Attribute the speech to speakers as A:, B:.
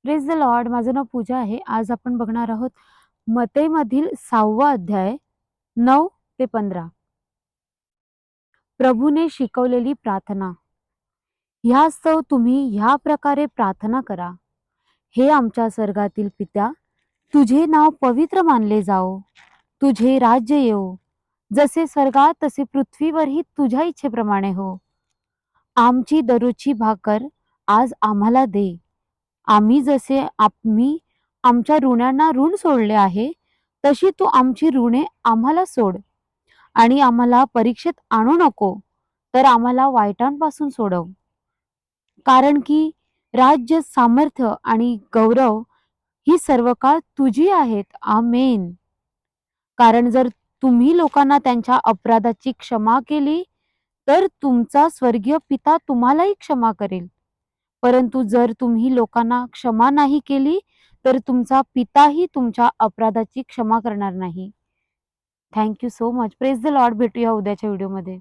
A: Praise the Lord. माझं नाव पूजा आहे. आज आपण बघणार आहोत मत्तेमधील 6वा अध्याय 9 ते 15. प्रभूने शिकवलेली प्रार्थना. ह्यास्तव तुम्ही ह्या प्रकारे प्रार्थना करा. हे आमच्या स्वर्गातील पित्या, तुझे नाव पवित्र मानले जाओ. तुझे राज्य येवो. जसे स्वर्गात तसे पृथ्वीवरही तुझ्या इच्छेप्रमाणे हो. आमची दररोजची भाकर आज आम्हाला दे. आम्ही आमच्या ऋण्यांना ऋण सोडले आहे, तशी तू आमची ऋणे आम्हाला सोड. आणि आम्हाला परीक्षेत आणू नको, तर आम्हाला वाईटांपासून सोडव. कारण की राज्य, सामर्थ्य आणि गौरव ही सर्व काळ तुझी आहेत. आमेन. कारण जर तुम्ही लोकांना त्यांच्या अपराधाची क्षमा केली, तर तुमचा स्वर्गीय पिता तुम्हालाही क्षमा करेल. परंतु जर तुम्ही लोकांना क्षमा नाही केली, तर तुमचा पिताही तुमच्या अपराधाची क्षमा करणार नाही. Thank you so much. Praise the Lord. भेटूया उद्याच्या व्हिडिओमध्ये.